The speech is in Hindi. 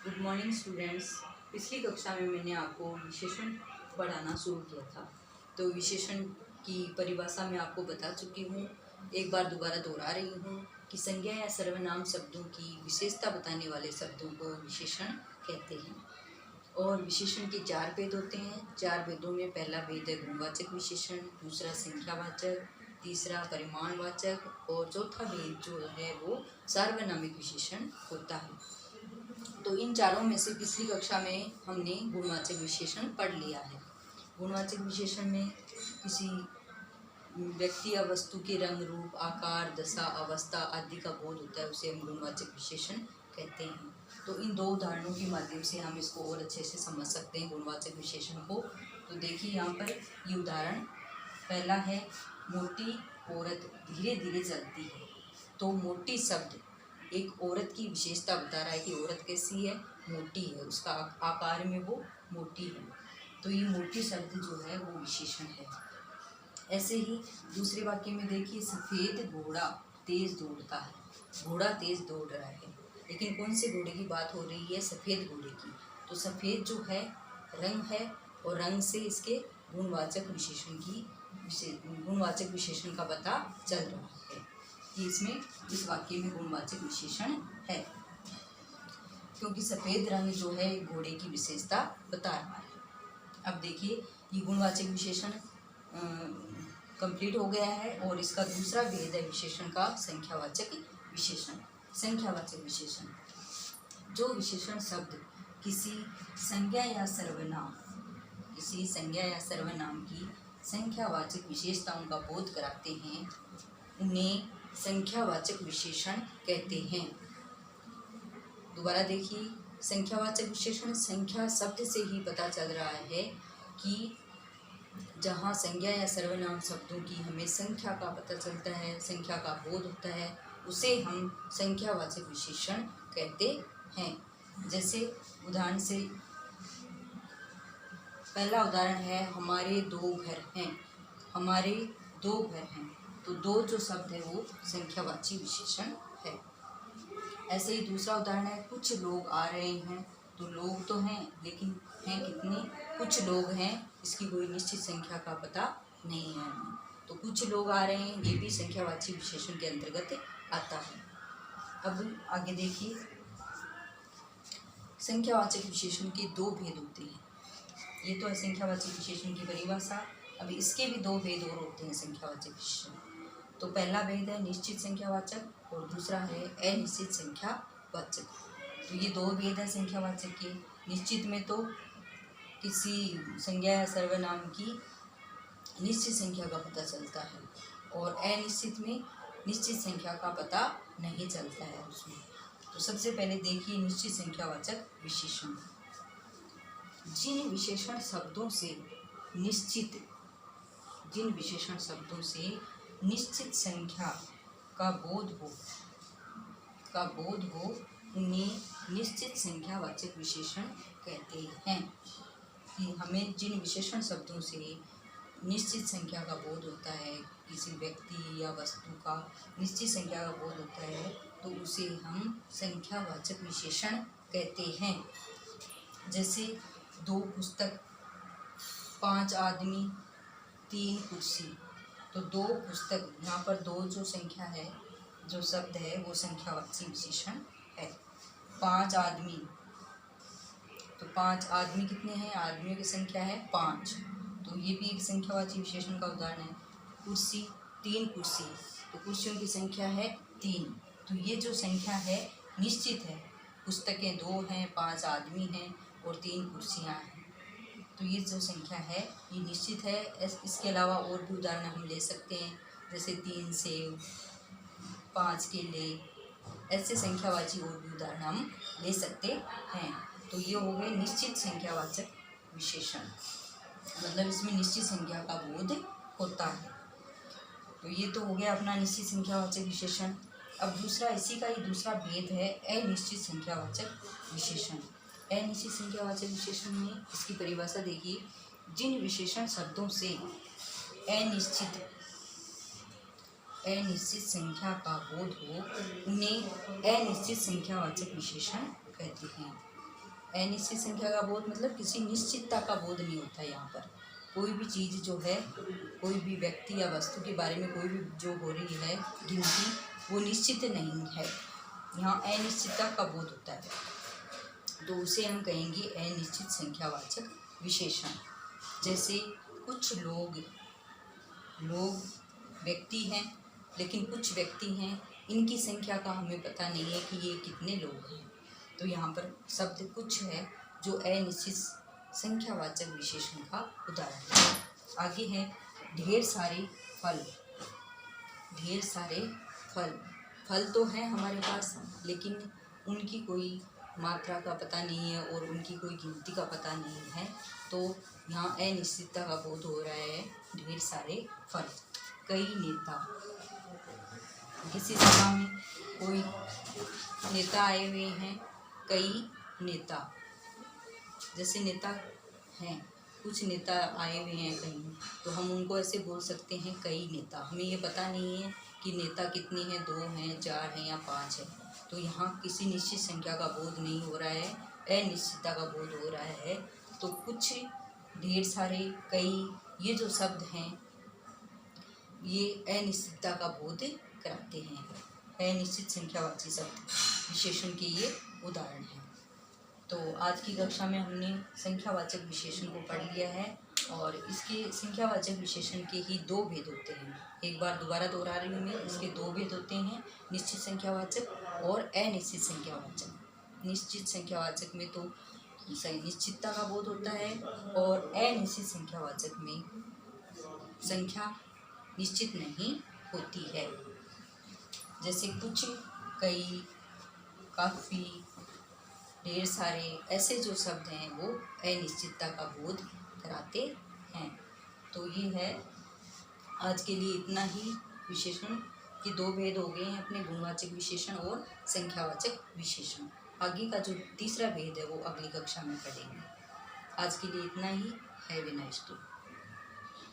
Good morning students. पिछली कक्षा में मैंने आपको विशेषण पढ़ाना शुरू किया था। तो विशेषण की परिभाषा मैं आपको बता चुकी हूँ। एक बार दोबारा दोहरा रही हूँ कि संज्ञा या सर्वनाम शब्दों की विशेषता बताने वाले शब्दों को विशेषण कहते हैं। और विशेषण के 4 भेद होते हैं। 4 भेदों में पहला भेद है गुणवाचक विशेषण, दूसरा संख्यावाचक, तीसरा परिमाणवाचक और चौथा भेद जो है वो सार्वनामिक विशेषण होता है। तो इन चारों में से पिछली कक्षा में हमने गुणवाचक विशेषण पढ़ लिया है। गुणवाचक विशेषण में किसी व्यक्ति या वस्तु के रंग, रूप, आकार, दशा, अवस्था आदि का बोध होता है, उसे हम गुणवाचक विशेषण कहते हैं। तो इन 2 उदाहरणों के माध्यम से हम इसको और अच्छे से समझ सकते हैं गुणवाचक विशेषण को। तो देखिए यहाँ पर ये उदाहरण पहला है, मोटी औरत धीरे धीरे चलती है। तो मोटी शब्द एक औरत की विशेषता बता रहा है कि औरत कैसी है, मोटी है, उसका आकार में वो मोटी है। तो ये मोटी शब्द जो है वो विशेषण है। ऐसे ही दूसरे वाक्य में देखिए, सफ़ेद घोड़ा तेज दौड़ता है। घोड़ा तेज दौड़ रहा है, लेकिन कौन से घोड़े की बात हो रही है? सफ़ेद घोड़े की। तो सफ़ेद जो है रंग है और रंग से इसके गुणवाचक विशेषण का पता चल रहा है कि इसमें इस वाक्य में गुणवाचक विशेषण है, क्योंकि सफ़ेद रंग जो है घोड़े की विशेषता बता रहा है। अब देखिए ये गुणवाचक विशेषण कंप्लीट हो गया है और इसका दूसरा भेद है विशेषण का संख्यावाचक विशेषण। संख्यावाचक विशेषण, जो विशेषण शब्द किसी संज्ञा या सर्वनाम की संख्यावाचक विशेषताओं का बोध कराते हैं, उन्हें संख्यावाचक विशेषण कहते हैं। दोबारा देखिए, संख्यावाचक विशेषण, संख्या शब्द से ही पता चल रहा है कि जहाँ संज्ञा या सर्वनाम शब्दों की हमें संख्या का पता चलता है, संख्या का बोध होता है, उसे हम संख्यावाचक विशेषण कहते हैं। जैसे उदाहरण से पहला उदाहरण है, हमारे 2 घर हैं। हमारे 2 घर हैं। तो 2 जो शब्द है वो संख्यावाची विशेषण है। ऐसे ही दूसरा उदाहरण है, कुछ लोग आ रहे हैं। तो लोग तो हैं, लेकिन हैं कितने? कुछ लोग हैं, इसकी कोई निश्चित संख्या का पता नहीं है। तो कुछ लोग आ रहे हैं, ये भी संख्यावाची विशेषण के अंतर्गत आता है। अब आगे देखिए, संख्यावाचक विशेषण के 2 भेद होते हैं। ये तो है संख्यावाचक विशेषण की परिभाषा। अब इसके भी 2 भेद और होते हैं संख्यावाचक विशेषण। तो पहला भेद है निश्चित संख्यावाचक और दूसरा है अनिश्चित संख्यावाचक। तो ये 2 भेद हैं संख्यावाचक के। निश्चित में तो किसी संज्ञा या सर्वनाम की निश्चित संख्या का पता चलता है और अनिश्चित में निश्चित संख्या का पता नहीं चलता है उसमें। तो सबसे पहले देखिए निश्चित संख्यावाचक विशेषण। जिन विशेषण शब्दों से निश्चित संख्या का बोध हो उन्हें निश्चित संख्यावाचक विशेषण कहते हैं। कि हमें जिन विशेषण शब्दों से निश्चित संख्या का बोध होता है, किसी व्यक्ति या वस्तु का निश्चित संख्या का बोध होता है, तो उसे हम संख्यावाचक विशेषण कहते हैं। जैसे 2 पुस्तक, 5 आदमी, 3 कुर्सी। तो 2 पुस्तक, यहाँ पर 2 जो संख्या है, जो शब्द है वो संख्यावाची विशेषण है। 5 आदमी, तो 5 आदमी कितने हैं? आदमियों की संख्या है 5। तो ये भी एक संख्यावाची विशेषण का उदाहरण है। कुर्सी, 3 कुर्सी, तो कुर्सियों की संख्या है 3। तो ये जो संख्या है निश्चित है। पुस्तकें 2 हैं, 5 आदमी हैं और 3 कुर्सियाँ हैं। तो ये जो संख्या है ये निश्चित है। इसके अलावा और भी उदाहरण हम ले सकते हैं, जैसे 3 सेब, 5 केले। ऐसे संख्यावाची और भी उदाहरण हम ले सकते हैं। तो ये हो गए निश्चित संख्यावाचक विशेषण, मतलब इसमें निश्चित संख्या का बोध होता है। तो ये तो हो गया अपना निश्चित संख्यावाचक विशेषण। अब दूसरा, इसी का ही दूसरा भेद है अनिश्चित संख्यावाचक विशेषण। अनिश्चित संख्यावाचक विशेषण में इसकी परिभाषा देखिए, जिन विशेषण शब्दों से अनिश्चित संख्या का बोध हो उन्हें अनिश्चित संख्यावाचक विशेषण कहते हैं। अनिश्चित संख्या का बोध मतलब किसी निश्चितता का बोध नहीं होता है। यहाँ पर कोई भी चीज़ जो है, कोई भी व्यक्ति या वस्तु के बारे में कोई भी जो हो रही है गिनती, वो निश्चित नहीं है। यहाँ अनिश्चितता का बोध होता है, तो उसे हम कहेंगे अनिश्चित संख्यावाचक विशेषण। जैसे कुछ लोग व्यक्ति हैं, लेकिन कुछ व्यक्ति हैं, इनकी संख्या का हमें पता नहीं है कि ये कितने लोग हैं। तो यहाँ पर शब्द कुछ है जो अनिश्चित संख्यावाचक विशेषण का उदाहरण है। आगे है ढेर सारे फल। ढेर सारे फल तो हैं हमारे पास, लेकिन उनकी कोई मात्रा का पता नहीं है और उनकी कोई गिनती का पता नहीं है। तो यहाँ अनिश्चितता का बोध हो रहा है। ढेर सारे फल। कई नेता, किसी सभा में कोई नेता आए हुए हैं, कई नेता, जैसे नेता हैं, कुछ नेता आए हुए हैं कहीं, तो हम उनको ऐसे बोल सकते हैं कई नेता। हमें ये पता नहीं है कि नेता कितने हैं, 2 हैं, 4 हैं या 5 हैं। तो यहाँ किसी निश्चित संख्या का बोध नहीं हो रहा है, अनिश्चितता का बोध हो रहा है। तो कुछ, ढेर सारे, कई, ये जो शब्द हैं ये अनिश्चितता का बोध कराते हैं। अनिश्चित संख्यावाची शब्द विशेषण के ये उदाहरण हैं। तो आज की कक्षा में हमने संख्यावाचक विशेषण को पढ़ लिया है, और इसके संख्यावाचक विशेषण के ही 2 भेद होते हैं। एक बार दोबारा दोहरा रही हूँ मैं, इसके 2 भेद होते हैं, निश्चित संख्यावाचक और अनिश्चित संख्यावाचक। निश्चित संख्यावाचक में तो निश्चितता का बोध होता है, और अनिश्चित संख्यावाचक में संख्या निश्चित नहीं होती है। जैसे कुछ, कई, काफ़ी, ढेर सारे, ऐसे जो शब्द हैं वो अनिश्चितता का बोध कराते हैं। तो ये है आज के लिए इतना ही। विशेषण के 2 भेद हो गए हैं अपने, गुणवाचक विशेषण और संख्यावाचक विशेषण। आगे का जो तीसरा भेद है वो अगली कक्षा में पढ़ेंगे। आज के लिए इतना ही। Have a nice day.